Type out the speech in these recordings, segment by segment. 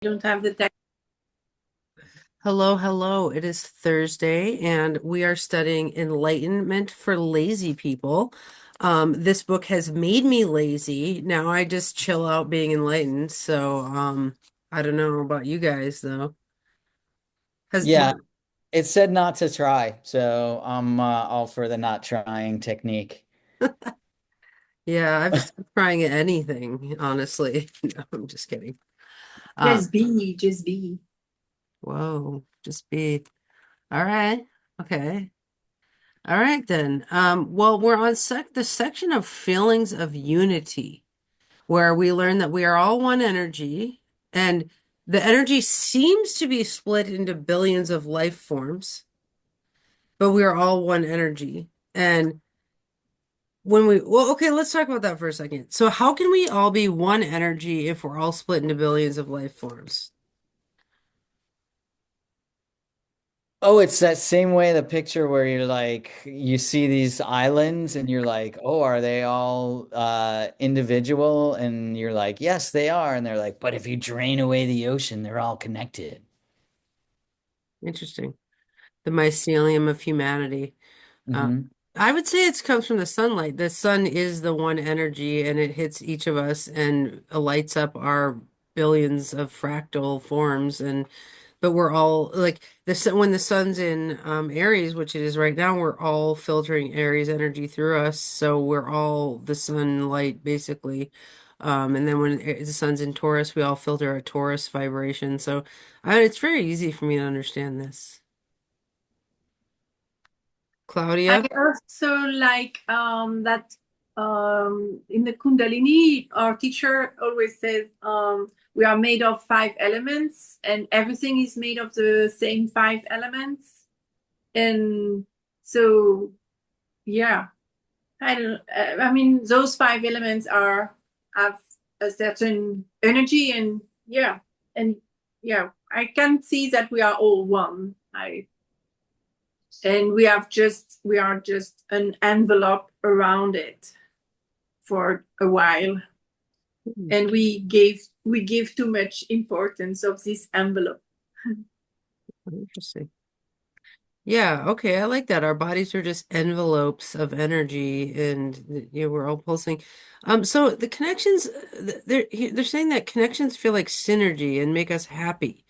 Don't have the tech. Hello, hello. It is Thursday, and we are studying Enlightenment for Lazy People. This book has made me lazy. Now I just chill out being enlightened. I don't know about you guys though. Has Yeah, It said not to try, so I'm all for the not trying technique. yeah, I've stopped trying anything, honestly. No, I'm just kidding. Uh, Just be, just be. whoa, just be all right. Okay. All right then. Well, we're on the section of feelings of unity, where we learn that we are all one energy, and the energy seems to be split into billions of life forms, but we are all one energy. And well, okay, let's talk about that for a second. So, how can we all be one energy if we're all split into billions of life forms? Oh, it's that same way the picture where you're like you see these islands and you're like, "Oh, are they all individual?" And you're like, "Yes, they are." And they're like, "But if you drain away the ocean, they're all connected." Interesting. The mycelium of humanity. Uh, Hmm. I would say it comes from the sunlight. The sun is the one energy, and it hits each of us and lights up our billions of fractal forms. And but we're all like the sun when the sun's in Aries, which it is right now. We're all filtering Aries energy through us, so we're all the sunlight basically. And then when the sun's in Taurus, we all filter a Taurus vibration. So it's very easy for me to understand this. I Claudia? also like that in the Kundalini, our teacher always says we are made of five elements and everything is made of the same five elements. And so, yeah, I don't, I mean, those five elements are have a certain energy and yeah, I can see that we are all one. And we are just an envelope around it for a while, and we give too much importance of this envelope. Interesting. Yeah, okay, I like that. Our bodies are just envelopes of energy and we're all pulsing. So the connections they're saying that connections feel like synergy and make us happy.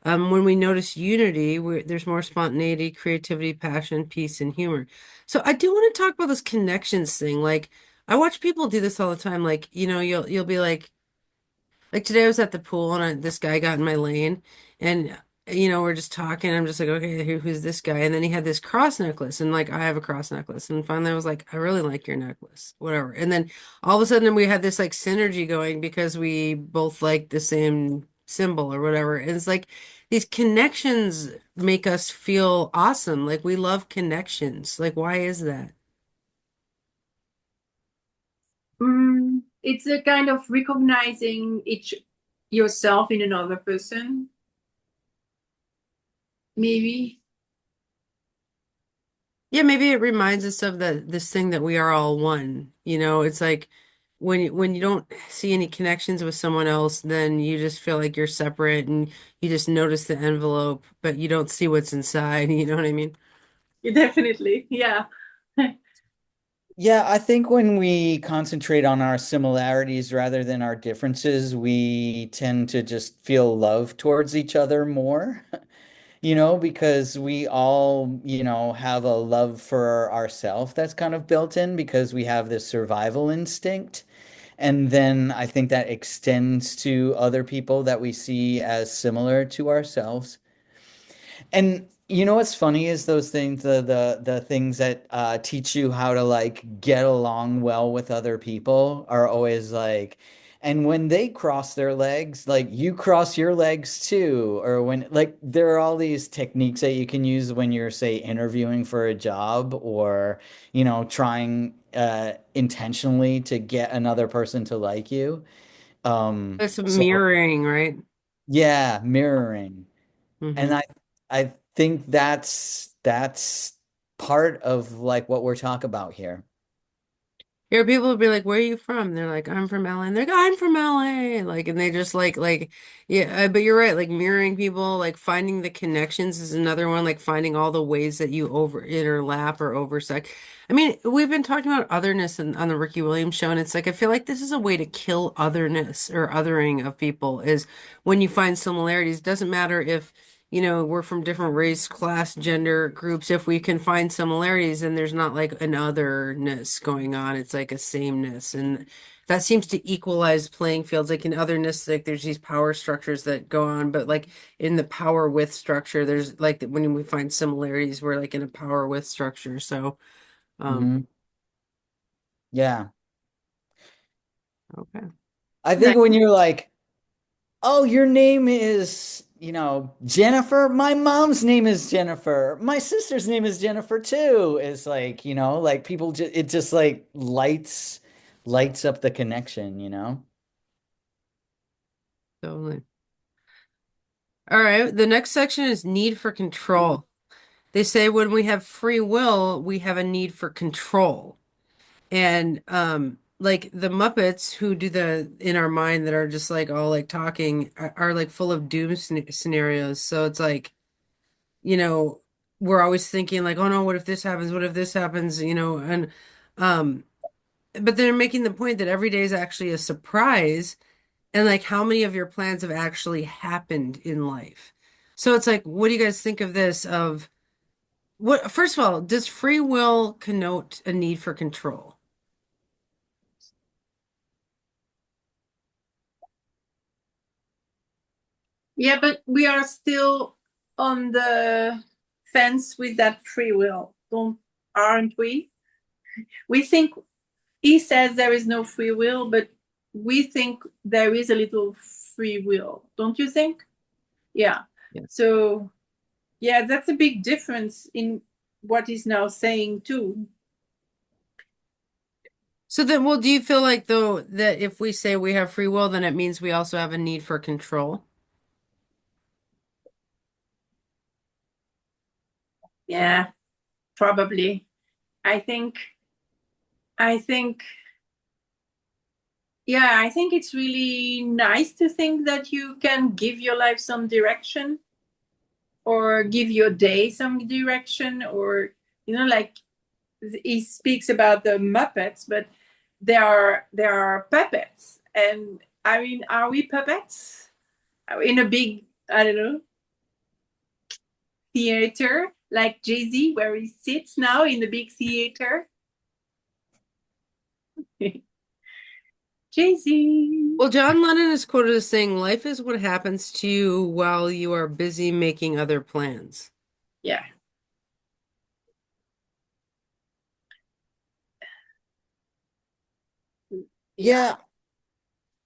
When we notice unity, there's more spontaneity, creativity, passion, peace, and humor. So I do want to talk about this connections thing. Like I watch people do this all the time. Like, you'll be like today I was at the pool and this guy got in my lane and we're just talking. I'm just like, okay, who's this guy? And then he had this cross necklace and like I have a cross necklace. And finally I was like, I really like your necklace, whatever. And then all of a sudden we had this like synergy going because we both like the same symbol or whatever. And it's like these connections make us feel awesome. Like we love connections. Like why is that? It's a kind of recognizing each yourself in another person, maybe. Yeah, maybe it reminds us of this thing that we are all one. It's like when you don't see any connections with someone else, then you just feel like you're separate and you just notice the envelope, but you don't see what's inside, you know what I mean? Definitely, yeah. Yeah, I think when we concentrate on our similarities rather than our differences, we tend to just feel love towards each other more. Because we all, have a love for ourselves that's kind of built in because we have this survival instinct. And then I think that extends to other people that we see as similar to ourselves. And you know what's funny is those things, the things that teach you how to like get along well with other people are always like, and when they cross their legs, like you cross your legs too. Or when like there are all these techniques that you can use when you're, say, interviewing for a job or, trying intentionally to get another person to like you. It's So mirroring, right? yeah, mirroring. And Hmm. I think that's part of like what we're talking about here. Yeah, people would be like, "Where are you from?" They're like, "I'm from LA." And they're like, "I'm from LA." Like, and they just yeah. But you're right. Like mirroring people, like finding the connections is another one. Like finding all the ways that you over interlap or oversect. I mean, we've been talking about otherness on the Ricky Williams show, and it's like I feel like this is a way to kill otherness or othering of people is when you find similarities. It doesn't matter if we're from different race, class, gender groups. If we can find similarities, then there's not like an otherness going on. It's like a sameness. And that seems to equalize playing fields. Like in otherness, like there's these power structures that go on, but like in the power with structure, there's like when we find similarities, we're like in a power with structure. So, Hmm. Yeah. okay. I Nice. think when you're like, oh, your name is, Jennifer. My mom's name is Jennifer. My sister's name is Jennifer too. It's like, like people just it just like lights up the connection. Totally. All right. The next section is need for control. They say when we have free will, we have a need for control. And like the Muppets who do the in our mind that are just like all like talking are like full of doom scenarios. So it's like, you know, we're always thinking like, oh no, what if this happens? What if this happens? And um but they're making the point that every day is actually a surprise and like how many of your plans have actually happened in life. So it's like, what do you guys think of this of what first of all, does free will connote a need for control? Yeah, but we are still on the fence with that free will, don't aren't we? We think he says there is no free will, but we think there is a little free will, don't you think? Yeah. So yeah, that's a big difference in what he's now saying too. So then, well, do you feel like though that if we say we have free will, then it means we also have a need for control? Yeah, probably. I think I think yeah, I think it's really nice to think that you can give your life some direction or give your day some direction or like he speaks about the Muppets, but there are puppets. And I mean, are we puppets? Are we in a big, I don't know, theater like Jay-Z where he sits now in the big theater? Jay-Z. Well, John Lennon is quoted as saying, "Life is what happens to you while you are busy making other plans." Yeah. Yeah. Yeah,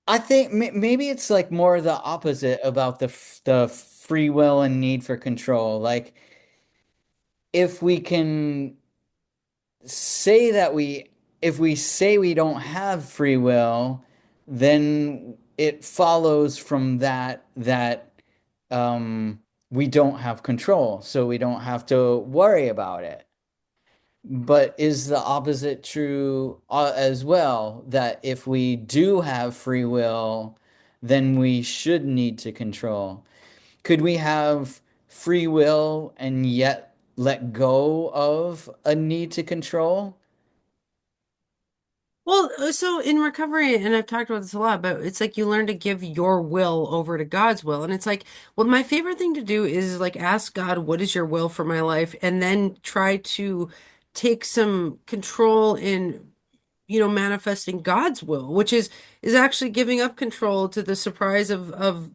I think maybe it's like more the opposite about the free will and need for control. Like if we can say that if we say we don't have free will, then it follows from that we don't have control, so we don't have to worry about it. But is the opposite true as well, that if we do have free will, then we should need to control? Could we have free will and yet let go of a need to control? Well, so in recovery, and I've talked about this a lot, but it's like you learn to give your will over to God's will. And it's like, well, my favorite thing to do is like ask God, what is your will for my life? And then try to take some control in manifesting God's will, which is actually giving up control to the surprise of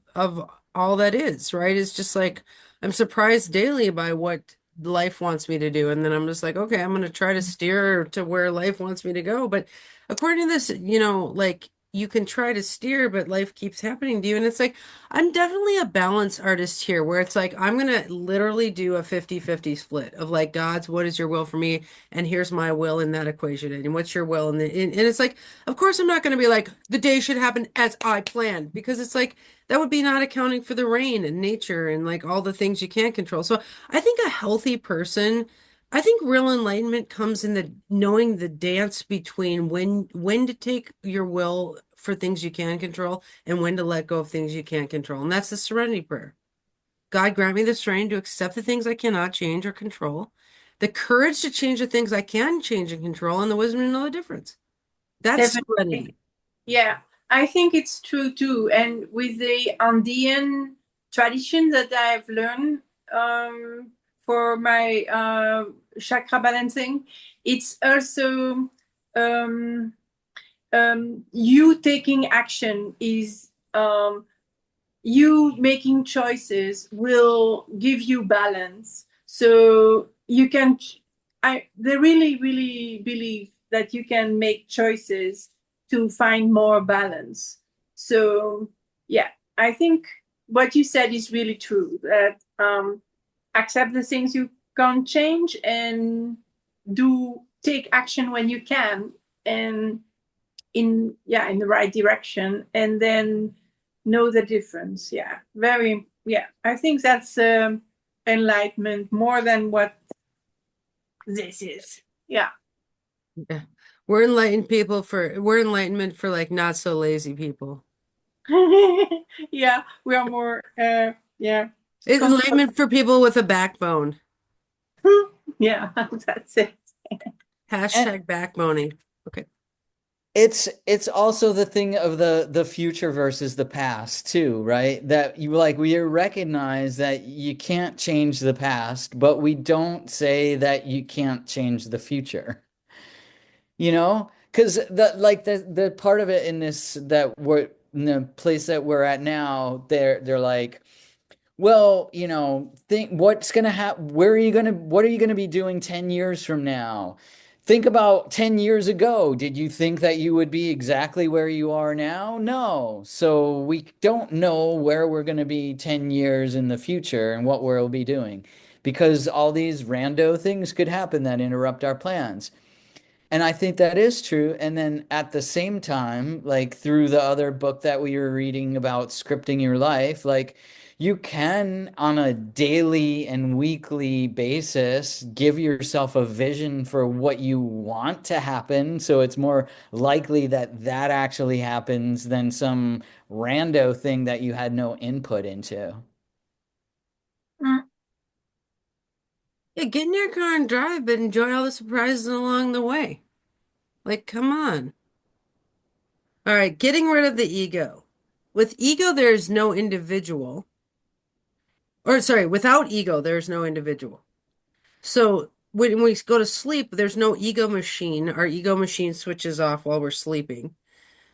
all that is, right? It's just like I'm surprised daily by what life wants me to do. And then I'm just like, okay, I'm gonna try to steer to where life wants me to go. But according to this, like you can try to steer, but life keeps happening to you. And it's like, I'm definitely a balance artist here, where it's like I'm gonna literally do a 50-50 split of like God's, what is your will for me? And here's my will in that equation. And what's your will? And it's like, of course, I'm not going to be like, the day should happen as I planned, because it's like, that would be not accounting for the rain and nature and like all the things you can't control. So I think a healthy person I think real enlightenment comes in the knowing the dance between when to take your will for things you can control and when to let go of things you can't control. And that's the serenity prayer. God grant me the strength to accept the things I cannot change or control, the courage to change the things I can change and control, and the wisdom to know the difference. That's Definitely. serenity. Yeah, I think it's true too. And with the Andean tradition that I've learned for my chakra balancing, it's also um, you taking action is you making choices will give you balance. So you can, they really believe that you can make choices to find more balance. So yeah, I think what you said is really true, that accept the things you can't change and do take action when you can, and in the right direction, and then know the difference. Yeah, very, yeah, I think that's enlightenment more than what this is. Yeah. Yeah. We're enlightenment for like not so lazy people. Yeah, we are more yeah, Enlightenment for people with a backbone. yeah, that's it. And Hashtag backboning. Okay. it's also the thing of the future versus the past too, right? That you like we recognize that you can't change the past, but we don't say that you can't change the future. You know? Because the part of it in this that we're in the place that we're at now, they're like, well, think what's gonna happen, what are you gonna be doing 10 years from now? Think about 10 years ago. Did you think that you would be exactly where you are now? No. So we don't know where we're gonna be 10 years in the future and what we'll be doing because all these rando things could happen that interrupt our plans. And I think that is true. And then at the same time, like through the other book that we were reading about scripting your life, like you can on a daily and weekly basis give yourself a vision for what you want to happen. So it's more likely that that actually happens than some rando thing that you had no input into. Mm. Yeah, get in your car and drive, but enjoy all the surprises along the way. Like, come on. All right, getting rid of the ego. With ego, there is no individual. Or sorry, without ego, there is no individual. So when we go to sleep, there's no ego machine. Our ego machine switches off while we're sleeping.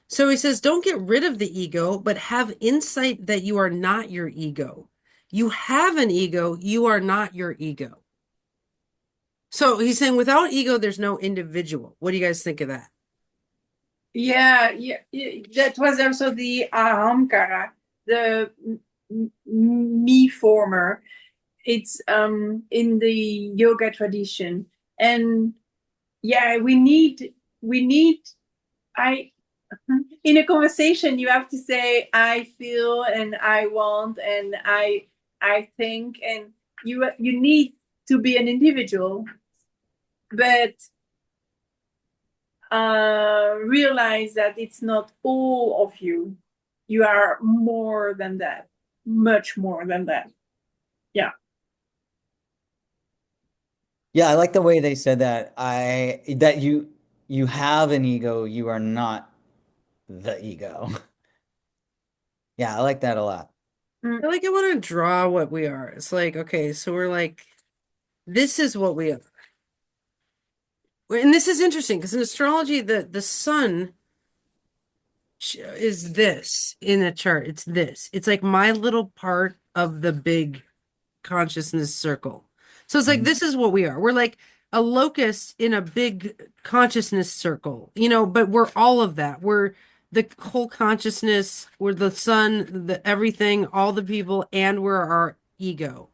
So he says, don't get rid of the ego, but have insight that you are not your ego. You have an ego, you are not your ego. So he's saying without ego, there's no individual. What do you guys think of that? Yeah, that was also the ahamkara, the me former. It's in the yoga tradition, and yeah, we need I in a conversation you have to say I feel and I want and I think, and you need to be an individual, but realize that it's not all of you. You are more than that, much more than that. Yeah. Yeah, I like the way they said that. That you have an ego, you are not the ego. Yeah, I like that a lot. I like I want to draw what we are. It's like, okay, so we're like, this is what we are. And this is interesting because in astrology, the sun is this in a chart. It's this. It's like my little part of the big consciousness circle. So it's like Mhm. this is what we are. We're like a locust in a big consciousness circle, but we're all of that. We're the whole consciousness, we're the sun, the everything, all the people, and we're our ego.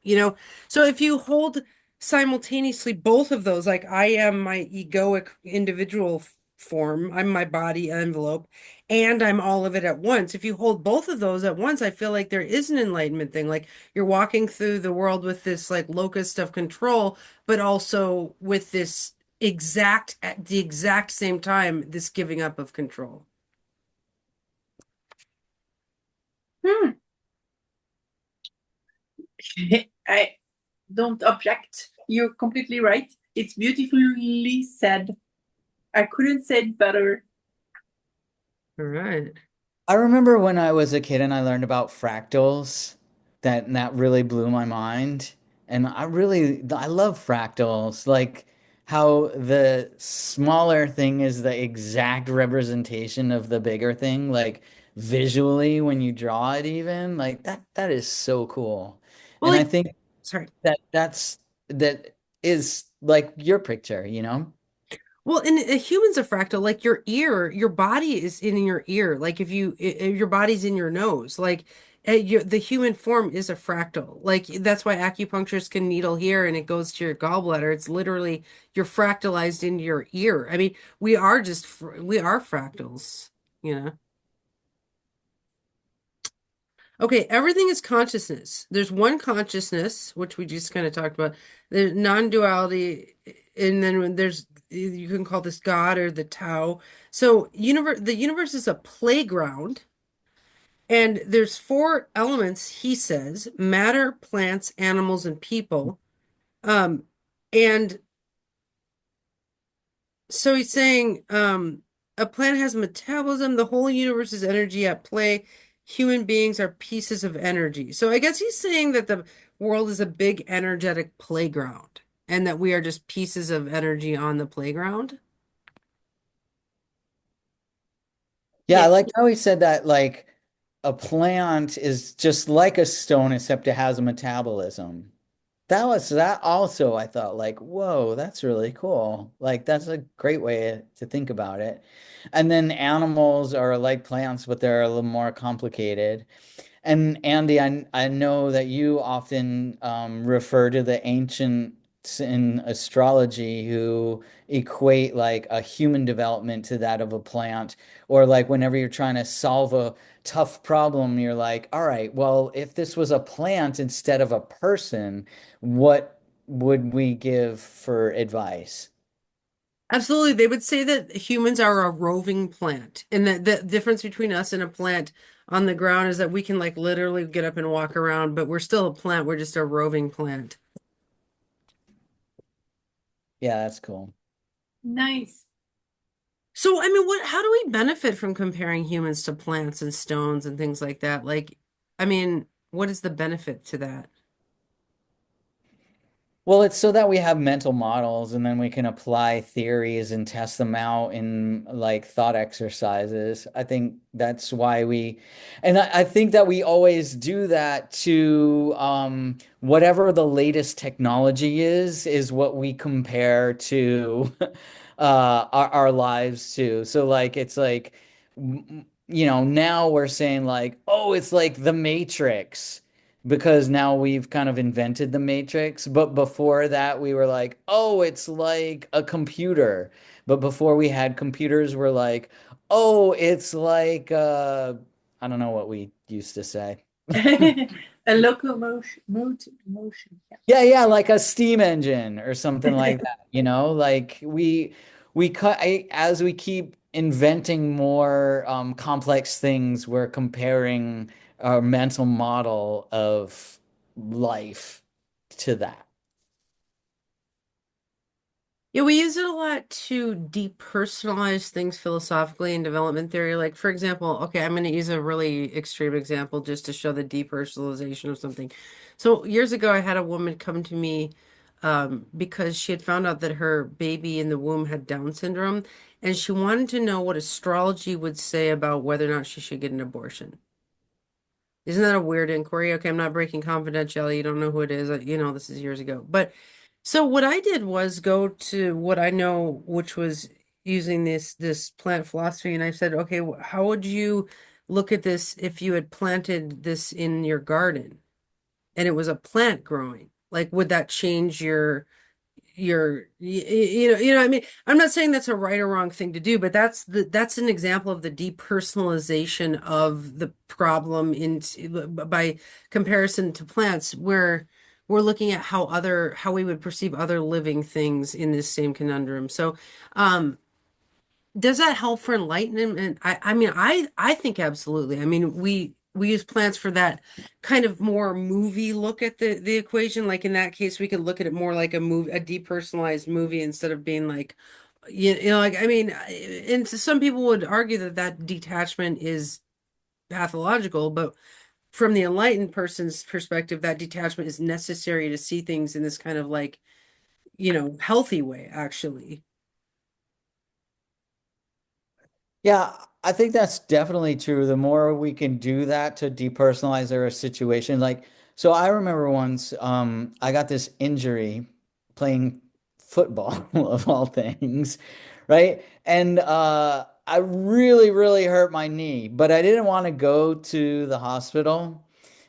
So if you hold simultaneously both of those, like I am my egoic individual form. I'm my body envelope, and I'm all of it at once. If you hold both of those at once, I feel like there is an enlightenment thing. Like you're walking through the world with this like locus of control, but also with this exact at the exact same time, this giving up of control. Hmm. I don't object. You're completely right. It's beautifully said. I couldn't say it better. All right. I remember when I was a kid and I learned about fractals, that really blew my mind. And I love fractals, like how the smaller thing is the exact representation of the bigger thing, like visually when you draw it even, like that is so cool. Well, And I like, think sorry. that is like your picture, you know? Well, and a human's a fractal. Like your ear, your body is in your ear. Like if your body's in your nose. Like the human form is a fractal. Like that's why acupuncturists can needle here and it goes to your gallbladder. It's literally you're fractalized into your ear. I mean, we are fractals, you know. Okay, everything is consciousness. There's one consciousness, which we just kind of talked about. There's non-duality, and then when there's you can call this God or the Tao. So the universe is a playground, and there's four elements, he says, matter, plants, animals, and people. Um, and so he's saying a planet has metabolism, the whole universe is energy at play. Human beings are pieces of energy. So I guess he's saying that the world is a big energetic playground and that we are just pieces of energy on the playground. Yeah, I Yes. like how he said that like a plant is just like a stone except it has a metabolism. That also I thought like, whoa, that's really cool. Like that's a great way to think about it. And then animals are like plants, but they're a little more complicated. And Andy, I know that you often refer to the ancients in astrology who equate like a human development to that of a plant, or like whenever you're trying to solve a tough problem, you're like, all right, well, if this was a plant instead of a person, what would we give for advice? Absolutely. They would say that humans are a roving plant, and that the difference between us and a plant on the ground is that we can like literally get up and walk around, but we're still a plant. We're just a roving plant. Yeah, that's cool. Nice. So, I mean, how do we benefit from comparing humans to plants and stones and things like that? Like, I mean, what is the benefit to that? Well, it's so that we have mental models and then we can apply theories and test them out in like thought exercises. I think that's why and I think that we always do that to whatever the latest technology is what we compare to our lives to. So like it's like, now we're saying like, oh, it's like the Matrix because now we've kind of invented the matrix. But before that, we were like, oh, it's like a computer. But before we had computers, we're like, oh, it's like I don't know what we used to say. A locomotion, motion. Yeah. Yeah, yeah, like a steam engine or something like that, like we cut as we keep inventing more complex things, we're comparing our mental model of life to that. Yeah, we use it a lot to depersonalize things philosophically in development theory. Like, for example, okay, I'm going to use a really extreme example just to show the depersonalization of something. So, years ago, I had a woman come to me because she had found out that her baby in the womb had Down syndrome, and she wanted to know what astrology would say about whether or not she should get an abortion. Isn't that a weird inquiry? Okay, I'm not breaking confidentiality. You don't know who it is. This is years ago. But so what I did was go to what I know, which was using this plant philosophy, and I said, okay, how would you look at this if you had planted this in your garden and it was a plant growing? Like, would that change I mean, I'm not saying that's a right or wrong thing to do, but that's an example of the depersonalization of the problem by comparison to plants, where we're looking at how we would perceive other living things in this same conundrum. So, um, does that help for enlightenment? I mean, I think absolutely. I mean, we use plants for that kind of more movie look at the equation. Like in that case, we could look at it more like a movie, a depersonalized movie, instead of being like, like, I mean, and so some people would argue that that detachment is pathological, but from the enlightened person's perspective, that detachment is necessary to see things in this kind of like, healthy way, actually. Yeah, I think that's definitely true. The more we can do that to depersonalize our situation, like, so I remember once, I got this injury playing football of all things, right? And I really, really hurt my knee, but I didn't want to go to the hospital.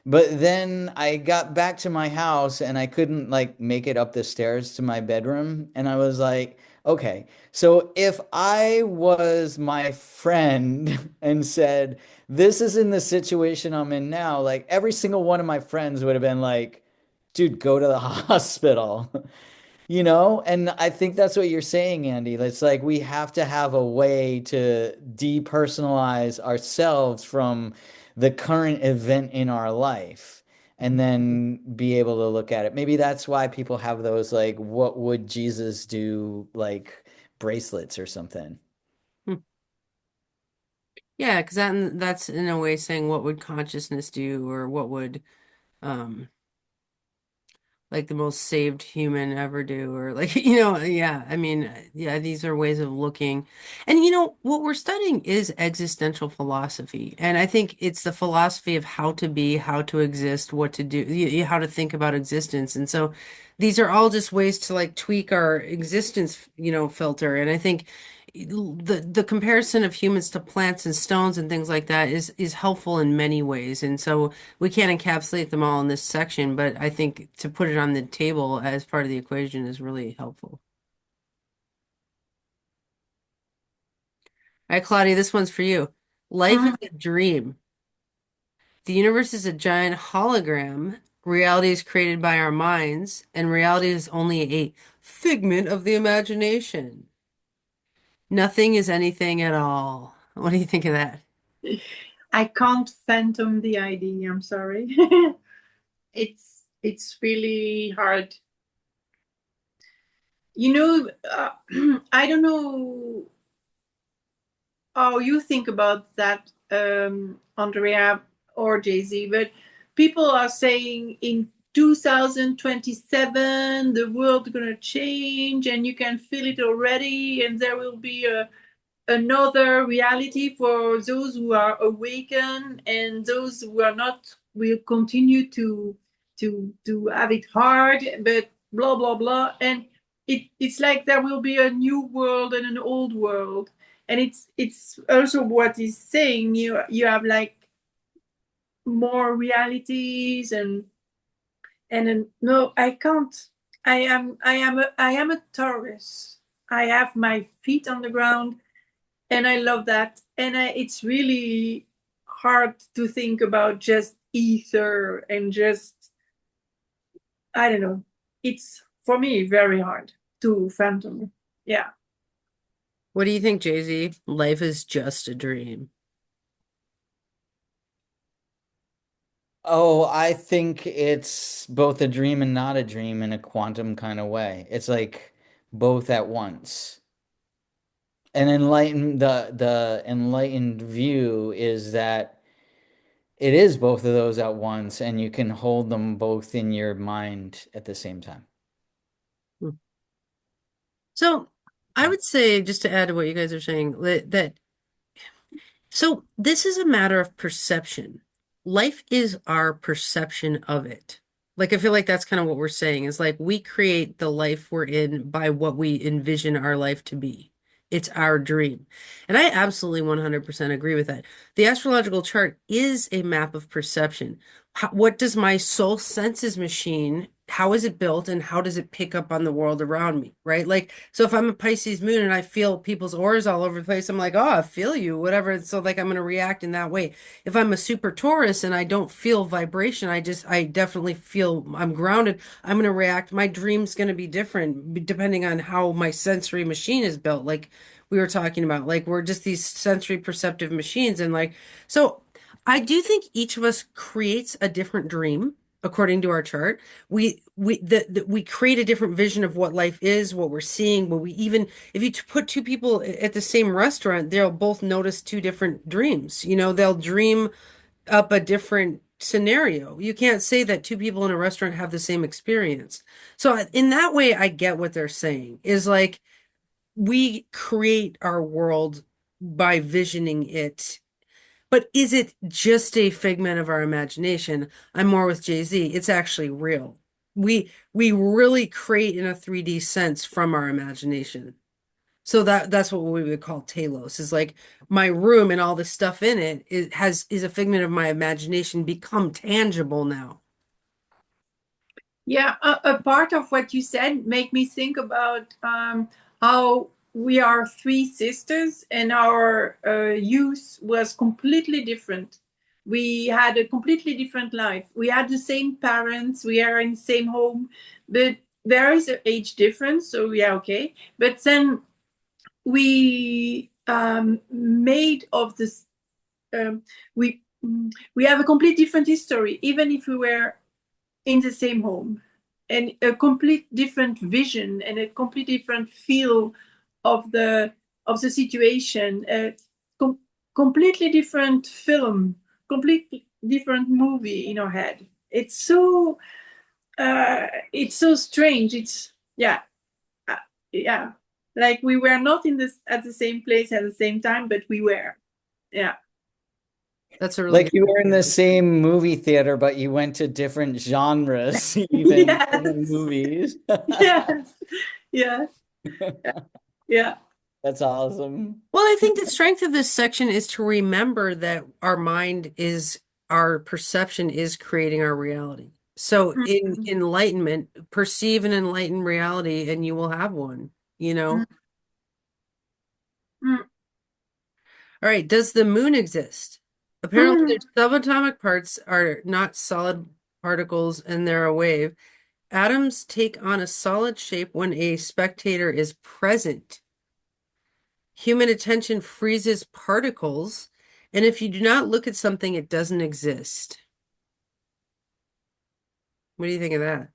But then I got back to my house and I couldn't like make it up the stairs to my bedroom, and I was like, okay. So if I was my friend and said, this is in the situation I'm in now, like every single one of my friends would have been like, dude, go to the hospital. And I think that's what you're saying, Andy. It's like we have to have a way to depersonalize ourselves from the current event in our life and then be able to look at it. Maybe that's why people have those like, what would Jesus do, like bracelets or something. Hmm. Yeah, because that's in a way saying what would consciousness do, or what would um like the most saved human ever do, or like, yeah, I mean, yeah, these are ways of looking. And what we're studying is existential philosophy. And I think it's the philosophy of how to be, how to exist, what to do, how to think about existence. And so these are all just ways to like tweak our existence, filter. And I think the comparison of humans to plants and stones and things like that is helpful in many ways. And so we can't encapsulate them all in this section, but I think to put it on the table as part of the equation is really helpful. All right, Claudia, this one's for you. Life is a dream. The universe is a giant hologram. Reality is created by our minds, and reality is only a figment of the imagination. Nothing is anything at all. What do you think of that? I can't phantom the idea. I'm sorry. It's really hard. I don't know how you think about that, Andrea or Jay-Z, but people are saying in 2027 the world gonna change, and you can feel it already, and there will be another reality for those who are awakened, and those who are not will continue to have it hard, but blah blah blah. And it's like there will be a new world and an old world. And it's also what he's saying, you have like more realities. And no, I can't. I am a Taurus. I have my feet on the ground, and I love that. And it's really hard to think about just ether and just, I don't know. It's for me very hard to fathom. Yeah. What do you think, Jay-Z? Life is just a dream. Oh, I think it's both a dream and not a dream in a quantum kind of way. It's like both at once. And the enlightened view is that it is both of those at once, and you can hold them both in your mind at the same time. Hmm. So I would say, just to add to what you guys are saying, that so this is a matter of perception. Life is our perception of it. Like, I feel like that's kind of what we're saying, is like we create the life we're in by what we envision our life to be. It's our dream. And I absolutely 100% agree with that. The astrological chart is a map of perception. What does my soul senses machine how is it built and how does it pick up on the world around me, right? Like, so if I'm a Pisces moon and I feel people's auras all over the place, I'm like, oh, I feel you, whatever. So like I'm going to react in that way. If I'm a super Taurus and I don't feel vibration, I definitely feel I'm grounded. I'm going to react. My dream's going to be different depending on how my sensory machine is built. Like we were talking about, like we're just these sensory perceptive machines. And like, so I do think each of us creates a different dream according to our chart. We create a different vision of what life is, what we're seeing. What we even if you put two people at the same restaurant, they'll both notice two different dreams. You know, they'll dream up a different scenario. You can't say that two people in a restaurant have the same experience. So in that way, I get what they're saying is like we create our world by visioning it, but is it just a figment of our imagination? I'm more with Jay-Z. It's actually real. We really create in a 3D sense from our imagination. So that's what we would call telos, is like my room and all the stuff in it is a figment of my imagination become tangible now. Yeah, a part of what you said make me think about how we are three sisters and our youth was completely different. We had a completely different life. We had the same parents, we are in the same home, but there is an age difference, so yeah, okay. But then we made of this, um, we we have a complete different history, even if we were in the same home, and a complete different vision and a complete different feel of the situation, completely different film, completely different movie in our head. It's so strange. It's uh, yeah, like we were not in this at the same place at the same time, but we were. Yeah. That's a really Like good you way were in to the put it. same movie theater, but you went to different genres, even different Yes. movies. Yes. Yes. Yeah. That's awesome. Well, I think the strength of this section is to remember that our perception is creating our reality. So in Mhm. enlightenment, perceive an enlightened reality and you will have one, you know? Mm. All right, does the moon exist? Apparently, Mm. their subatomic parts are not solid particles and they're a wave. Atoms take on a solid shape when a spectator is present. Human attention freezes particles, and if you do not look at something, it doesn't exist. What do you think of that?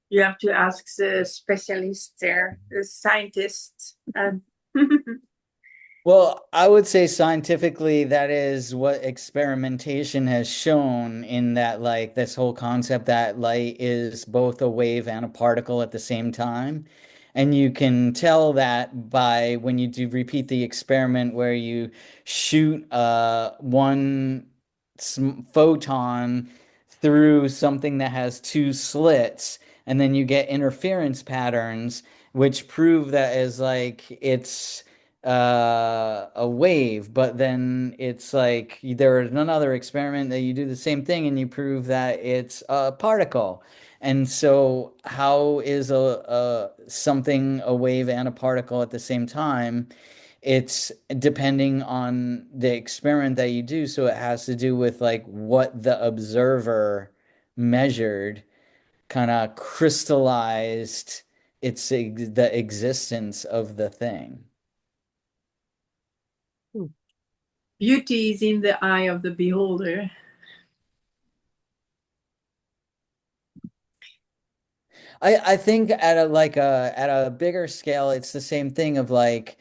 You have to ask the specialists there, the scientists. Well, I would say scientifically, that is what experimentation has shown in that, like, this whole concept that light is both a wave and a particle at the same time. And you can tell that by when you do repeat the experiment where you shoot one photon through something that has two slits, and then you get interference patterns, which prove that is like it's a wave, but then it's like there is another experiment that you do the same thing and you prove that it's a particle. And so how is a something a wave and a particle at the same time? It's depending on the experiment that you do, so it has to do with like what the observer measured, kind of crystallized the existence of the thing. Beauty is in the eye of the beholder. I think at a bigger scale, it's the same thing of like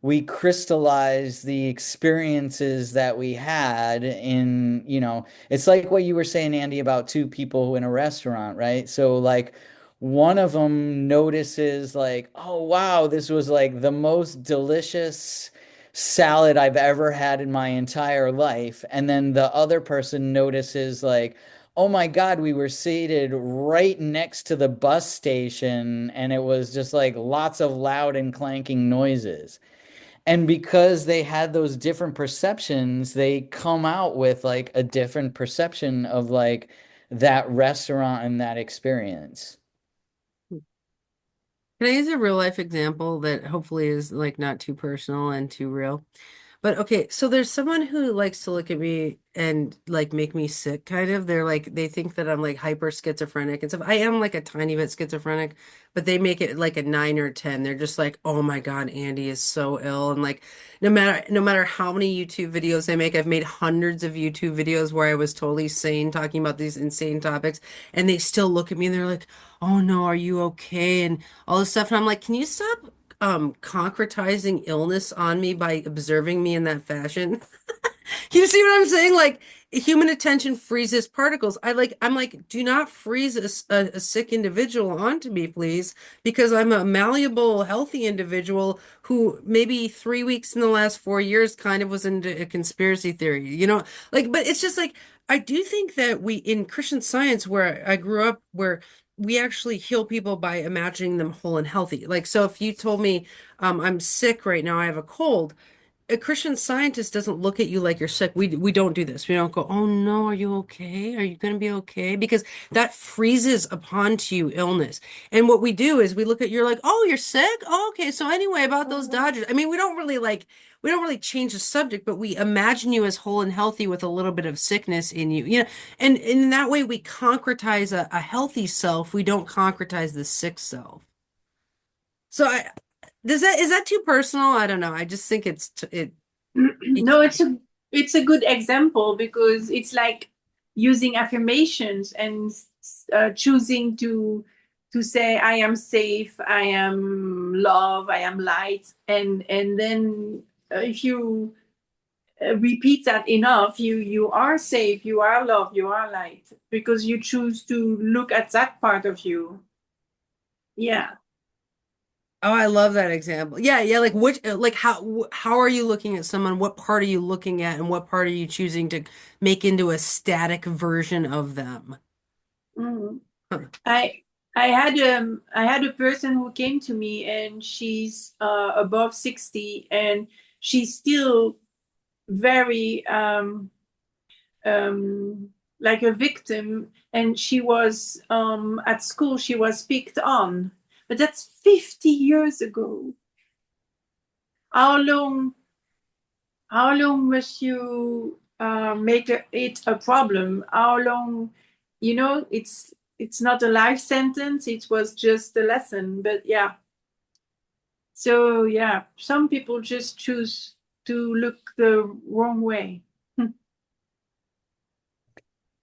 we crystallize the experiences that we had in, it's like what you were saying, Andy, about two people in a restaurant, right? So like one of them notices like, oh wow, this was like the most delicious salad I've ever had in my entire life. And then the other person notices like, oh my God, we were seated right next to the bus station and it was just like lots of loud and clanking noises. And because they had those different perceptions, they come out with like a different perception of like that restaurant and that experience. Can I use a real life example that hopefully is like not too personal and too real? But okay, so there's someone who likes to look at me and like make me sick, kind of. They're like, they think that I'm like hyper schizophrenic and stuff. I am like a tiny bit schizophrenic, but they make it like a 9 or 10. They're just like, oh my God, Andy is so ill. And like, no matter how many YouTube videos I make, I've made hundreds of YouTube videos where I was totally sane talking about these insane topics, and they still look at me and they're like, oh no, are you okay? And all this stuff. And I'm like, can you stop concretizing illness on me by observing me in that fashion? You see what I'm saying? Like human attention freezes particles. I'm like, do not freeze a sick individual onto me, please, because I'm a malleable, healthy individual who maybe 3 weeks in the last 4 years kind of was into a conspiracy theory, like, but it's just like, I do think that we, in Christian Science, where I grew up, where we actually heal people by imagining them whole and healthy. Like, so if you told me, I'm sick right now, I have a cold, a Christian Scientist doesn't look at you like you're sick. We don't do this. We don't go, oh no, are you okay? Are you going to be okay? Because that freezes upon to you illness. And what we do is we look at, you're like, oh, you're sick? Oh, okay. So anyway, about those Dodgers. I mean, we don't really change the subject, but we imagine you as whole and healthy with a little bit of sickness in you. And in that way we concretize a healthy self. We don't concretize the sick self. So is that too personal? I don't know. I just think it speaks No, to me. it's a good example because it's like using affirmations and choosing to say I am safe, I am love, I am light, and then if you repeat that enough, you are safe, you are love, you are light because you choose to look at that part of you. Yeah. Oh, I love that example. Yeah, yeah. Like like how are you looking at someone? What part are you looking at, and what part are you choosing to make into a static version of them? Mhm. Huh. I had a person who came to me and she's above 60 and she's still very like a victim, and she was at school she was picked on, but that's 50 years ago. How long must you make it a problem? How long, it's not a life sentence, it was just a lesson, but yeah. So yeah, some people just choose to look the wrong way.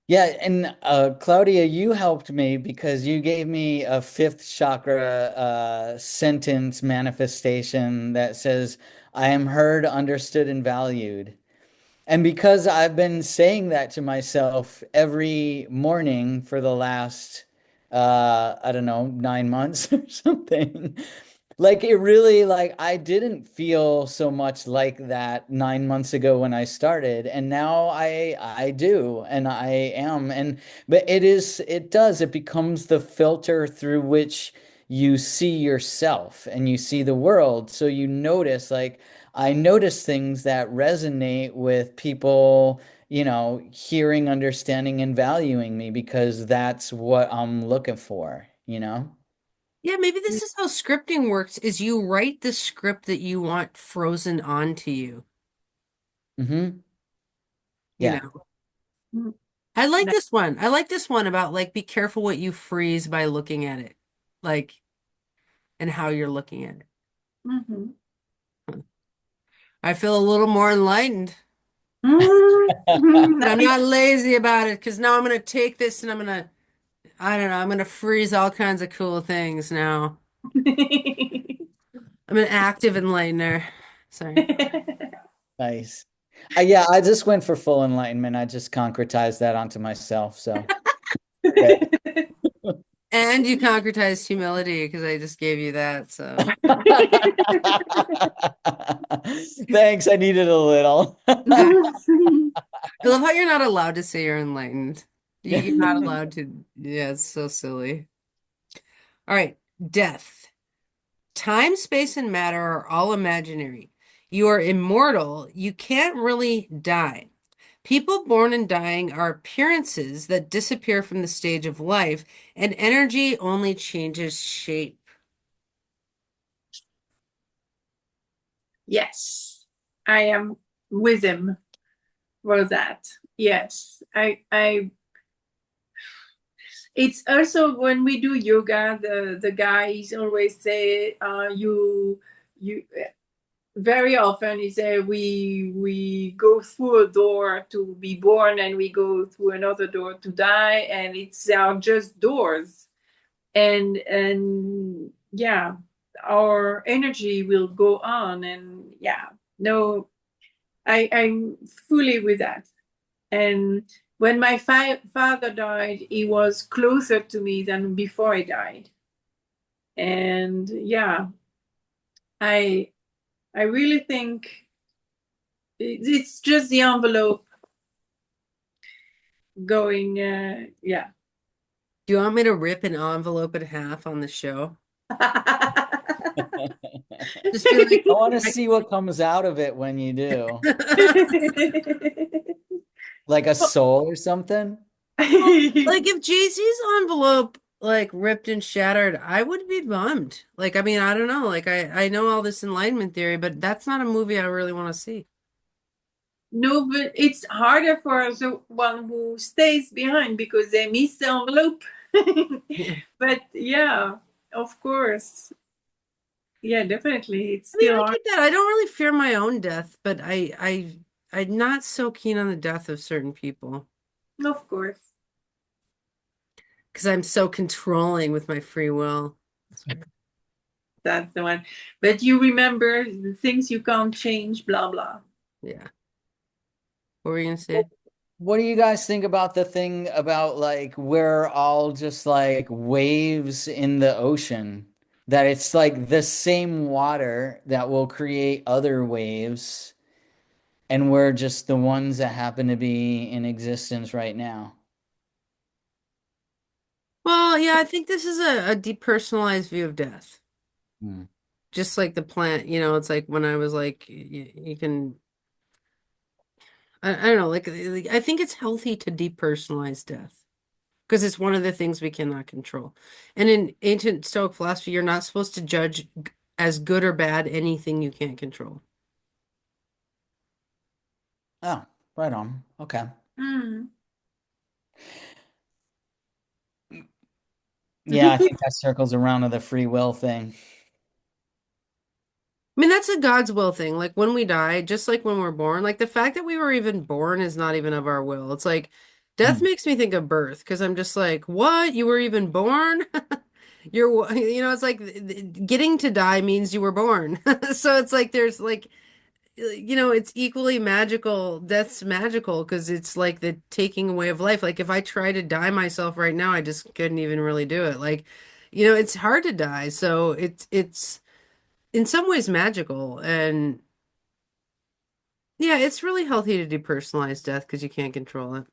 Yeah, and Claudia, you helped me because you gave me a fifth chakra sentence manifestation that says, I am heard, understood, and valued. And because I've been saying that to myself every morning for the last, I don't know, 9 months or something, like it really, like I didn't feel so much like that 9 months ago when I started, and now I do, and I am, and but it becomes the filter through which you see yourself and you see the world. So you notice, like I notice things that resonate with people, hearing, understanding, and valuing me because that's what I'm looking for. Yeah, maybe this is how scripting works, is you write the script that you want frozen onto you, Hmm. you Yeah. know. Mhm. I like this one. I like this one about like be careful what you freeze by looking at it. Like and how you're looking at it. Mhm. I feel a little more enlightened. Mhm. But I'm not Nice. lazy about it because now I'm gonna take this and I don't know, I'm gonna freeze all kinds of cool things now. I'm an active enlightener. Sorry. Nice. Yeah, I just went for full enlightenment. I just concretized that onto myself. So, okay. And you concretized humility because I just gave you that. So Thanks. I needed a little. I love how you're not allowed to say you're enlightened. You're not allowed to. Yeah, it's so silly. All right, death. Time, space, and matter are all imaginary. You are immortal. You can't really die. People born and dying are appearances that disappear from the stage of life, and energy only changes shape. Yes, I am with him for that. Yes, it's also when we do yoga, the guys always say, you very often he say we go through a door to be born and we go through another door to die, and it's are just doors, and yeah, our energy will go on, and yeah, no, I'm fully with that. And when my father died, he was closer to me than before he died. And yeah, I I really think it's just the envelope going. Yeah. Do you want me to rip an envelope in half on the show? Just be like, I want to see what comes out of it when you do. Like a soul or something? like if Jay-Z's envelope like ripped and shattered, I would be bummed. Like, I mean, I don't know. Like, I know all this Enlightenment theory, but that's not a movie I really want to see. No, but it's harder for the one who stays behind because they miss the envelope. Yeah. But yeah, of course. Yeah, definitely. It's I mean, still I hard. get that. I don't really fear my own death, but I'm not so keen on the death of certain people Of course. because I'm so controlling with my free will. That's the one. But you remember the things you can't change, blah, blah. Yeah. What were you gonna say? What do you guys think about the thing about like we're all just like waves in the ocean? That it's like the same water that will create other waves, and we're just the ones that happen to be in existence right now. Well, yeah, I think this is a depersonalized view of death. Hmm. Just like the plant, it's like when I was like, you can, I don't know, like, I think it's healthy to depersonalize death because it's one of the things we cannot control. And in ancient Stoic philosophy, you're not supposed to judge as good or bad anything you can't control. Oh, right on. Okay. Mm. Yeah, I think that circles around to the free will thing. I mean, that's a God's will thing. Like when we die, just like when we're born, like the fact that we were even born is not even of our will. It's like death Hmm. makes me think of birth because I'm just like, what? You were even born? It's like getting to die means you were born. So it's like there's like, it's equally magical. Death's magical because it's like the taking away of life. Like if I try to die myself right now, I just couldn't even really do it. Like, it's hard to die. So it's in some ways magical and yeah, it's really healthy to depersonalize death because you can't control it.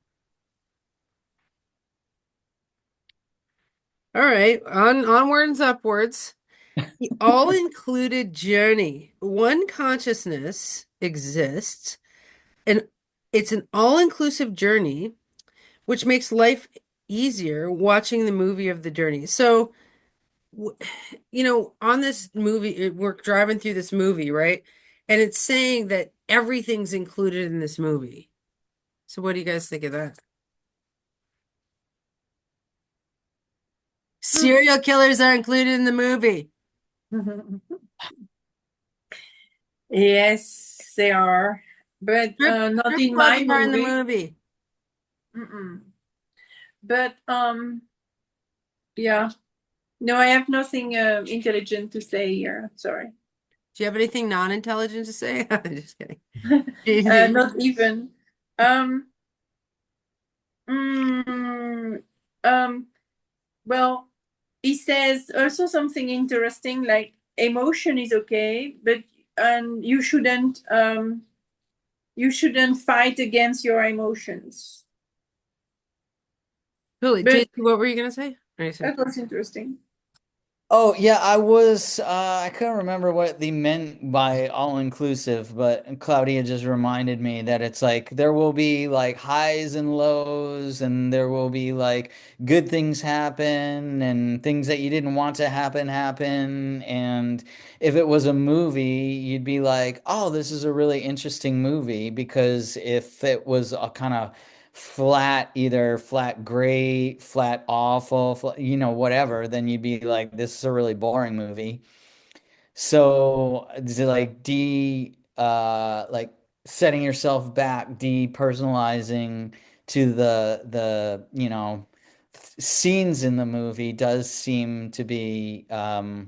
All right, onwards, upwards. The all-included journey. One consciousness exists, and it's an all-inclusive journey, which makes life easier watching the movie of the journey. So, w- on this movie, we're driving through this movie, right? And it's saying that everything's included in this movie. So, what do you guys think of that? Serial killers are included in the movie. Yes, they are. But not Strip in my clubs are in the movie. movie. Mm-mm. But yeah. No, I have nothing intelligent to say here. Sorry. Do you have anything non-intelligent to say? I'm just kidding. Not even. Um, mm, um, well, he says also something interesting like emotion is okay, but you shouldn't fight against your emotions. Really, But JC, what were you gonna say? What are you saying? that was interesting. Oh yeah, I couldn't remember what they meant by all inclusive, but Claudia just reminded me that it's like there will be like highs and lows, and there will be like good things happen and things that you didn't want to happen. And if it was a movie, you'd be like, "Oh, this is a really interesting movie," because if it was a kind of flat, either flat great, flat awful, whatever, then you'd be like, this is a really boring movie. So like setting yourself back, depersonalizing to the scenes in the movie does seem to be the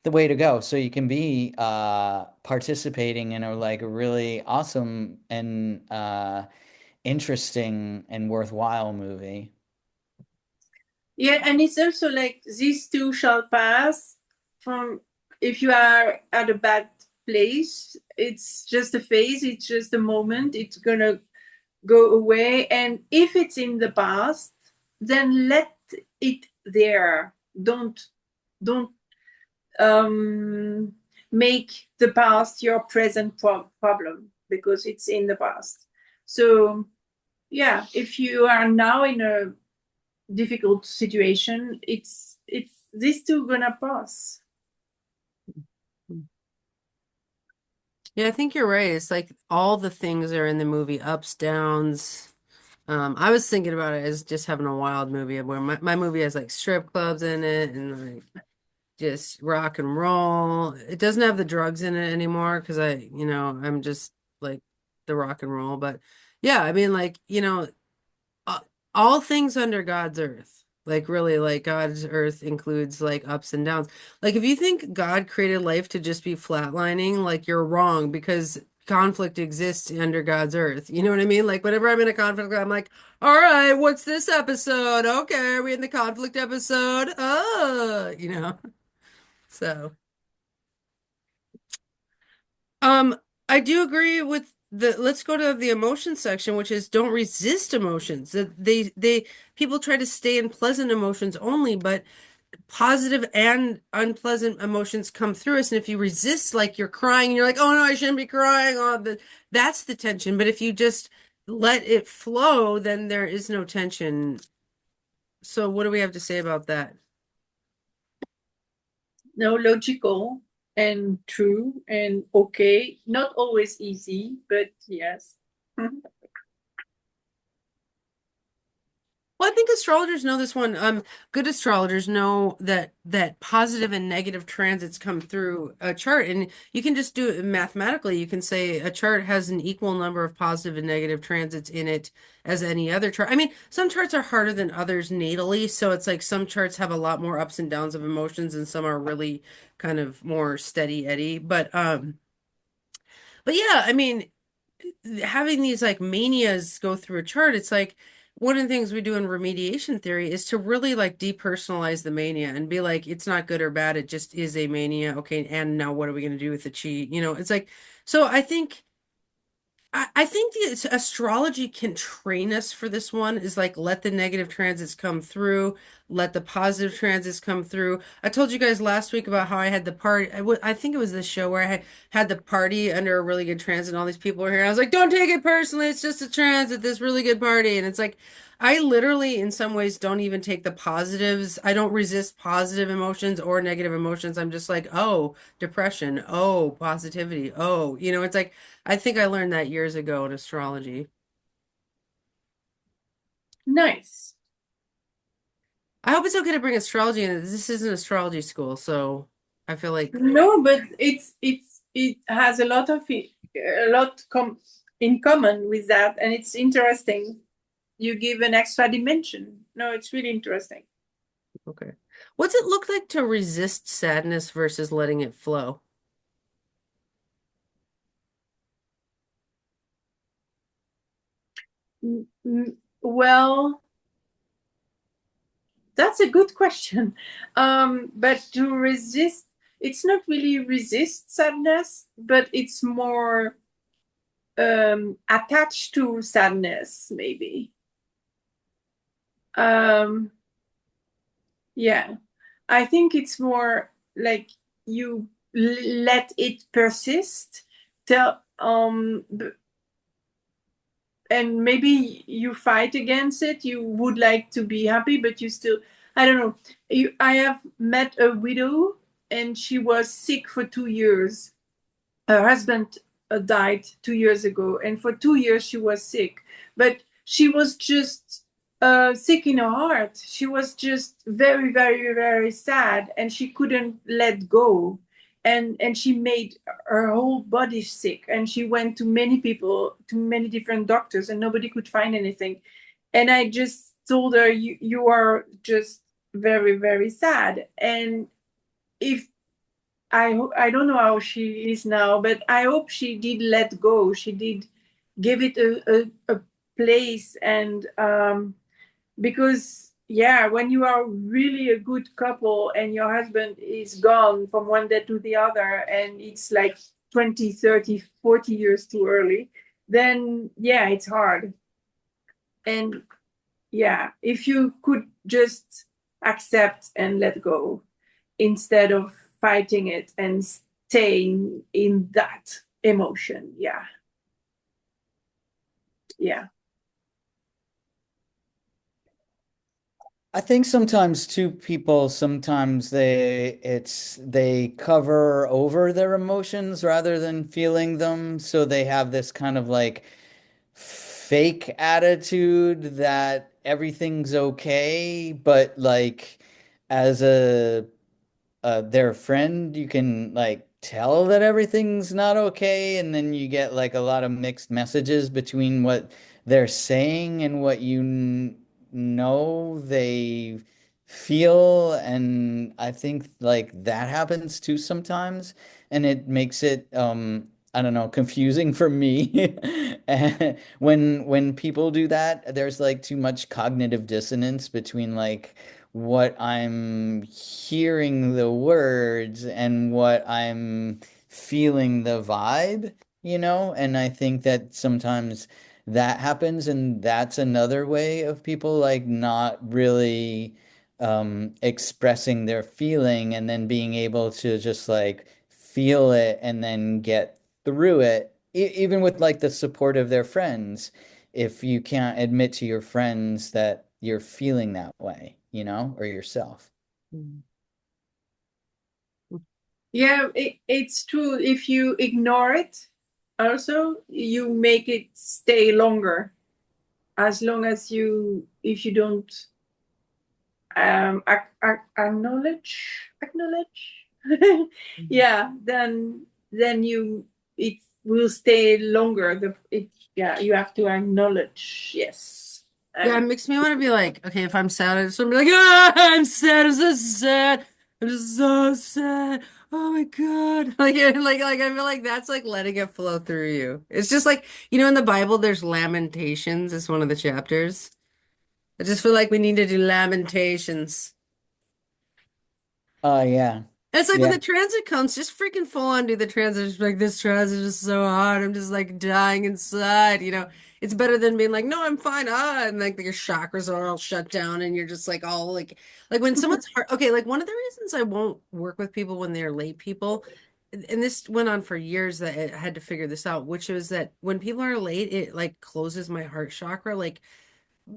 way to go. So you can be participating in a like really awesome and interesting and worthwhile movie. Yeah, and it's also like these two shall pass. From if you are at a bad place, it's just a phase, it's just a moment, it's gonna go away. And if it's in the past, then let it there. Don't make the past your present problem, because it's in the past. So yeah, if you are now in a difficult situation, it's these two gonna pass. Yeah, I think you're right. It's like all the things are in the movie, ups, downs. I was thinking about it as just having a wild movie where my movie has like strip clubs in it and like just rock and roll. It doesn't have the drugs in it anymore because I'm just like the rock and roll. But yeah, I mean, like, uh, all things under God's earth. Like really, like God's earth includes like ups and downs. Like if you think God created life to just be flatlining, like you're wrong because conflict exists under God's earth. You know what I mean? Like whenever I'm in a conflict, I'm like, all right, what's this episode? Okay, are we in the conflict episode? So um I do agree with let's go to the emotion section, which is don't resist emotions. That they people try to stay in pleasant emotions only, but positive and unpleasant emotions come through us. And if you resist, like you're crying, and you're like, oh no, I shouldn't be crying. That's the tension. But if you just let it flow, then there is no tension. So what do we have to say about that? No, logical and true and okay, not always easy, but yes. Well, I think astrologers know this one. Good astrologers know that positive and negative transits come through a chart, and you can just do it mathematically. You can say a chart has an equal number of positive and negative transits in it as any other chart. I mean, some charts are harder than others natally, so it's like some charts have a lot more ups and downs of emotions, and some are really kind of more steady eddy. But yeah, I mean, having these like manias go through a chart, it's like one of the things we do in remediation theory is to really like depersonalize the mania and be like, it's not good or bad, it just is a mania. Okay, and now what are we going to do with the chi? It's like, so I think the astrology can train us for this one is like let the negative transits come through, let the positive transits come through. I told you guys last week about how I had the party. I think it was this show where I had the party under a really good transit and all these people were here. I was like, don't take it personally. It's just a transit, this really good party. And it's like, I literally, in some ways, don't even take the positives. I don't resist positive emotions or negative emotions. I'm just like, oh, depression. Oh, positivity. Oh, it's like, I think I learned that years ago in astrology. Nice. I hope it's okay to bring astrology in. This isn't astrology school, so I feel like No, but it has a lot in common with that, and it's interesting. You give an extra dimension. No, it's really interesting. okay. What's it look like to resist sadness versus letting it flow? Well, that's a good question. But to resist, it's not really resist sadness, but it's more attached to sadness, maybe. Yeah. I think it's more like you let it persist till and maybe you fight against it. You would like to be happy, but you still, I don't know. I have met a widow and she was sick for 2 years. Her husband died 2 years ago, and for 2 years she was sick. But she was just sick in her heart. She was just very, very, very sad, and she couldn't let go. And she made her whole body sick. And she went to many people, to many different doctors, and nobody could find anything. And I just told her, you are just very, very sad. And if I don't know how she is now, but I hope she did let go. She did give it a place, and because yeah, when you are really a good couple and your husband is gone from one day to the other, and it's like 20, 30, 40 years too early, then yeah, it's hard. And yeah, if you could just accept and let go instead of fighting it and staying in that emotion. Yeah. Yeah. I think sometimes too, people sometimes they cover over their emotions rather than feeling them. So they have this kind of like fake attitude that everything's okay, but like as their friend, you can like tell that everything's not okay, and then you get like a lot of mixed messages between what they're saying and what know they feel. And I think like that happens too sometimes, and it makes it I don't know, confusing for me. And when people do that, there's like too much cognitive dissonance between like what I'm hearing the words and what I'm feeling the vibe, you know? And I think that sometimes that happens, and that's another way of people like not really expressing their feeling and then being able to just like feel it and then get through it, even with like the support of their friends. If you can't admit to your friends that you're feeling that way, you know, or yourself. Mm. Yeah, it's true. If you ignore it, also, you make it stay longer. As long as if you don't acknowledge, Mhm. yeah, then it will stay longer. Yeah, you have to acknowledge. Yes. Yeah, it makes me want to be like, okay, if I'm sad, I just want to be like, ah, I'm sad, I'm so sad, I'm just so sad. Oh my God. Like I feel like that's like letting it flow through you. It's just like, in the Bible, there's Lamentations, it's one of the chapters. I just feel like we need to do Lamentations. Oh yeah. And it's like when Yeah. the transit comes, just freaking full on do the transit. Just be like, this transit is so hard. I'm just like dying inside. It's better than being like, no, I'm fine. And like your chakras are all shut down and you're just like all like when someone's hard. Okay, like one of the reasons I won't work with people when they're late people, and this went on for years that I had to figure this out, which was that when people are late, it like closes my heart chakra. Like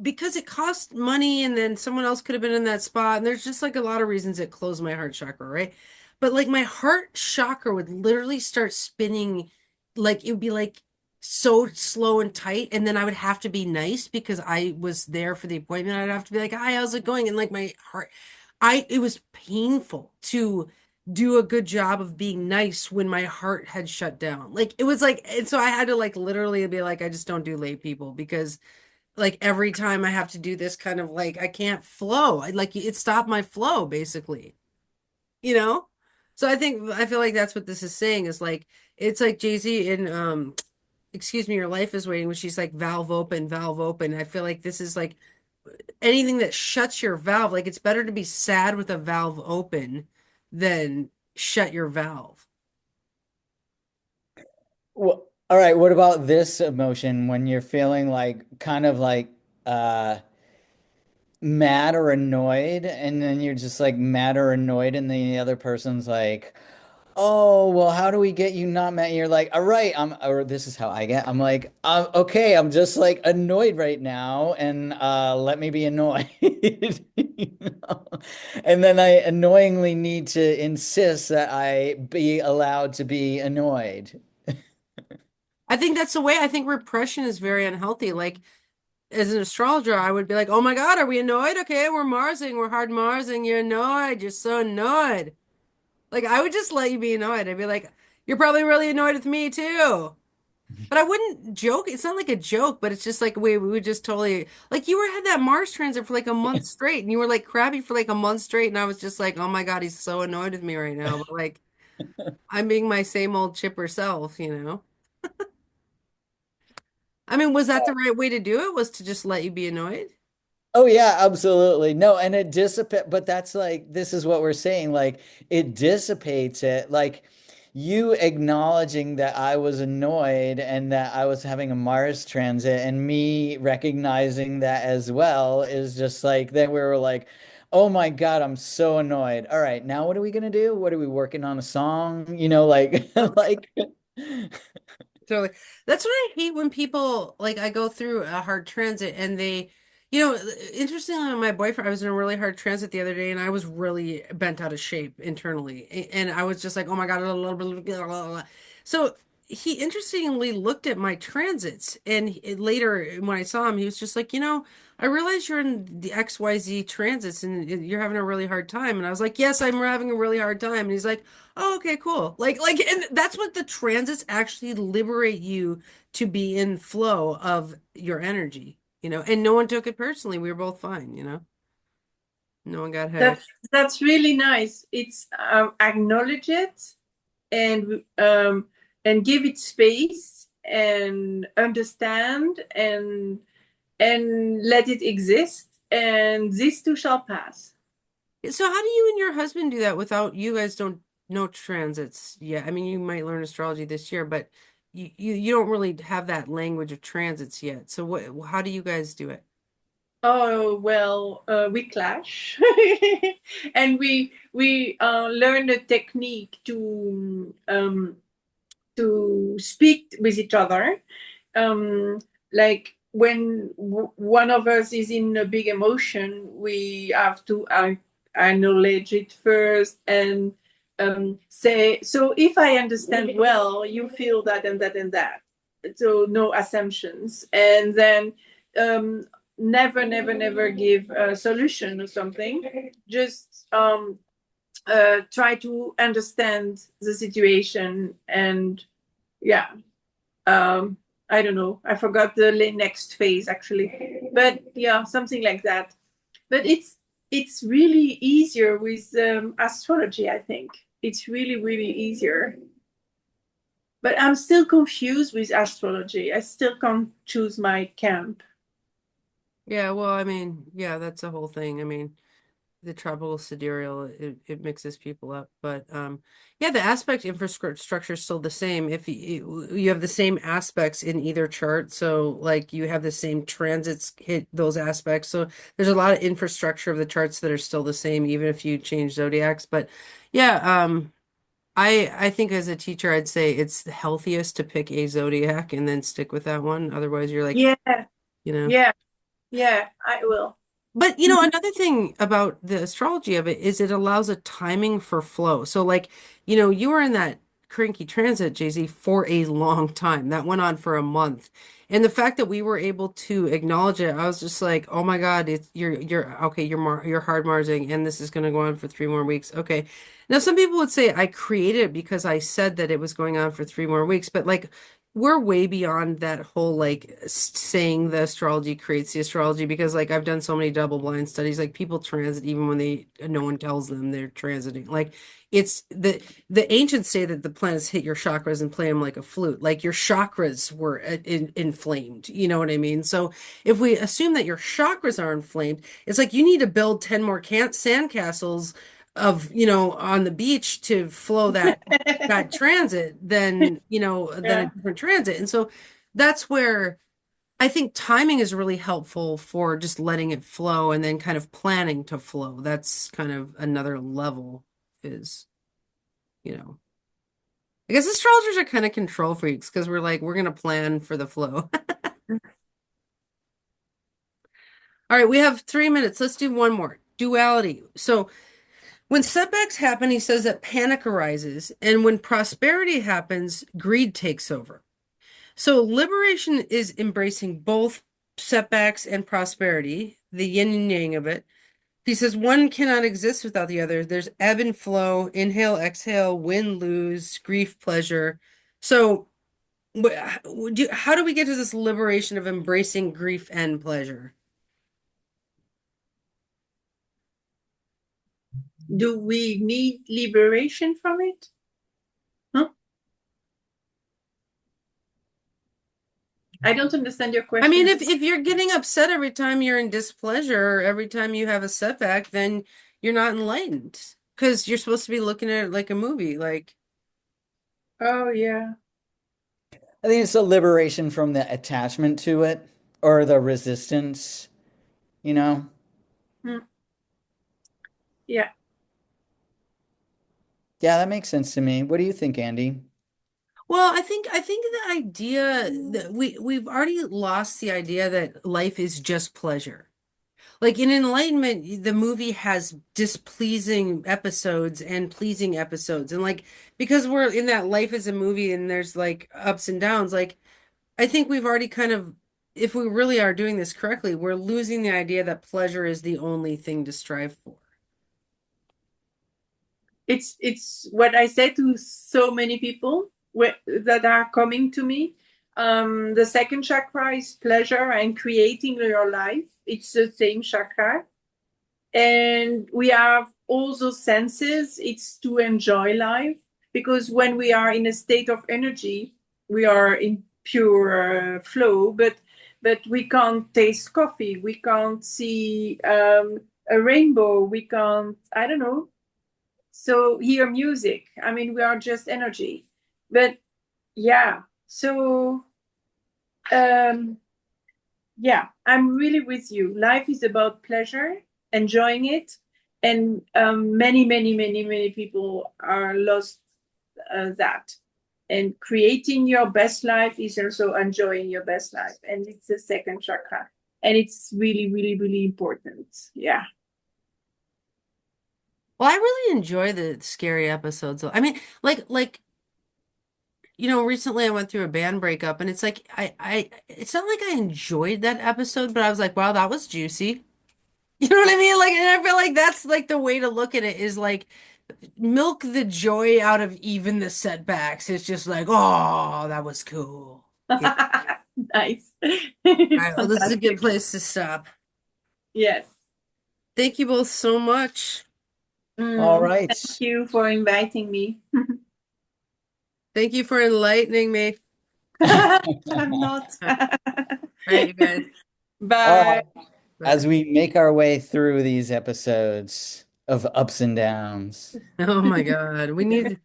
because it costs money and then someone else could have been in that spot. And there's just like a lot of reasons it closed my heart chakra, right? But like my heart chakra would literally start spinning, like it would be like so slow and tight. And then I would have to be nice because I was there for the appointment. I'd have to be like, hi, how's it going? And like my heart, it was painful to do a good job of being nice when my heart had shut down. Like it was like, and so I had to like literally be like, I just don't do late people because like every time I have to do this kind of like I can't flow. Like it stopped my flow basically, you know? So I feel like that's what this is saying is like it's like Jay-Z in Excuse Me, Your Life is Waiting when she's like valve open, valve open. I feel like this is like anything that shuts your valve, like it's better to be sad with a valve open than shut your valve. Well, all right, what about this emotion when you're feeling like kind of like uh mad or annoyed, and then you're just like mad or annoyed, and the other person's like, "Oh, well, how do we get you not mad?" And you're like, "All right, or this is how I get. I'm like, okay, I'm just like annoyed right now, and let me be annoyed." You know? And then I annoyingly need to insist that I be allowed to be annoyed. I think that's the way. I think repression is very unhealthy. Like as an astrologer, I would be like, "Oh my God, are we annoyed? Okay, we're Marsing, we're hard Marsing. You're annoyed. You're so annoyed." Like I would just let you be annoyed. I'd be like, "You're probably really annoyed with me too." But I wouldn't joke. It's not like a joke, but it's just like we would just totally like you were had that Mars transit for like a month straight, and you were like crabby for like a month straight, and I was just like, "Oh my God, he's so annoyed with me right now." But like I'm being my same old chipper self, you know? I mean, was that the right way to do it? Was to just let you be annoyed? Oh yeah, absolutely. No, and it dissipate, but that's like this is what we're saying. Like it dissipates it. Like you acknowledging that I was annoyed and that I was having a Mars transit and me recognizing that as well is just like then we were like, oh my God, I'm so annoyed. All right, now what are we gonna do? What are we working on a song? You know, like like Totally. That's what I hate when people like I go through a hard transit and they, interestingly, my boyfriend, I was in a really hard transit the other day and I was really bent out of shape internally. And I was just like, oh my God, blah, blah, blah. So he interestingly looked at my transits and later when I saw him, he was just like, I realize you're in the XYZ transits and you're having a really hard time. And I was like, yes, I'm having a really hard time. And he's like, oh, okay, cool. And that's what the transits actually liberate you to be in flow of your energy, and no one took it personally. We were both fine, no one got hurt. That's really nice. It's acknowledge it and give it space and understand and let it exist, and this too shall pass. So how do you and your husband do that without you guys don't know transits yet? I mean, you might learn astrology this year, but you don't really have that language of transits yet. So how do you guys do it? Oh well, we clash, and we learn a technique to speak with each other. Like when one of us is in a big emotion, we have to acknowledge it first and say, so if I understand well, you feel that and that and that. So no assumptions. And then never give a solution or something. Just try to understand the situation and yeah. I don't know. I forgot the next phase actually, but yeah, something like that. But it's really easier with astrology. I think it's really easier. But I'm still confused with astrology. I still can't choose my camp. Yeah, well, I mean, yeah, that's the whole thing. I mean, the tropical sidereal it mixes people up, but yeah, the aspect infrastructure is still the same. If you have the same aspects in either chart, so like you have the same transits hit those aspects, so there's a lot of infrastructure of the charts that are still the same even if you change zodiacs. But yeah, I think as a teacher I'd say it's the healthiest to pick a zodiac and then stick with that one. Otherwise you're like, Yeah, you know. yeah, yeah. I will. But another thing about the astrology of it is it allows a timing for flow. So like, you were in that cranky transit, Jay-Z, for a long time. That went on for a month. And the fact that we were able to acknowledge it, I was just like, oh my God, you're okay, you're hard Marsing and this is gonna go on for 3 more weeks. Okay. Now some people would say I created it because I said that it was going on for 3 more weeks, but like we're way beyond that whole like saying the astrology creates the astrology because like I've done so many double blind studies like people transit even when no one tells them they're transiting like it's the ancients say that the planets hit your chakras and play them like a flute like your chakras were inflamed, you know what I mean? So if we assume that your chakras are inflamed, it's like you need to build 10 more sand castles of on the beach to flow that transit than a Yeah. different transit. And so that's where I think timing is really helpful for just letting it flow and then kind of planning to flow. That's kind of another level is, you know. I guess astrologers are kind of control freaks because we're like, we're going to plan for the flow. All right, we have 3 minutes. Let's do one more. Duality. So when setbacks happen, he says that panic arises, and when prosperity happens, greed takes over. So liberation is embracing both setbacks and prosperity, the yin and yang of it. He says one cannot exist without the other. There's ebb and flow, inhale, exhale, win, lose, grief, pleasure. So how do we get to this liberation of embracing grief and pleasure? Do we need liberation from it? Huh? I don't understand your question. I mean, if you're getting upset every time you're in displeasure, every time you have a setback, then you're not enlightened because you're supposed to be looking at it like a movie. Like, oh, yeah. I think it's a liberation from the attachment to it or the resistance, you know? Hmm. Yeah. Yeah, that makes sense to me. What do you think, Andy? well, I think the idea that we've already lost the idea that life is just pleasure. Like in Enlightenment, the movie has displeasing episodes and pleasing episodes. And like because we're in that life as a movie and there's like ups and downs, like I think we've already kind of, if we really are doing this correctly, we're losing the idea that pleasure is the only thing to strive for. It's what I say to so many people that are coming to me. The second chakra is pleasure and creating your life. It's the same chakra. And we have all those senses. It's to enjoy life. Because when we are in a state of energy, we are in pure flow, but we can't taste coffee. We can't see a rainbow. We can't, I don't know, so hear music. I mean, we are just energy. But yeah, so yeah, I'm really with you. Life is about pleasure, enjoying it, and many people are lost that. And creating your best life is also enjoying your best life, and it's the second chakra, and it's really important. Yeah. Well, I really enjoy the scary episodes. I mean, recently I went through a band breakup and it's like it's not like I enjoyed that episode, but I was like, wow, that was juicy. You know what I mean? Like, and I feel like that's like the way to look at it is like milk the joy out of even the setbacks. It's just like, oh, that was cool. Yeah. Nice. All right, well, this is a good Fantastic. place to stop. Yes. Thank you both so much. All Thank right. you for inviting me. Thank you for enlightening me. I'm not. All right, you guys. All Bye. right. As we make our way through these episodes of ups and downs. Oh my God. We need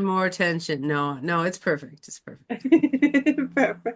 more attention. No, no, it's perfect. It's perfect. Perfect.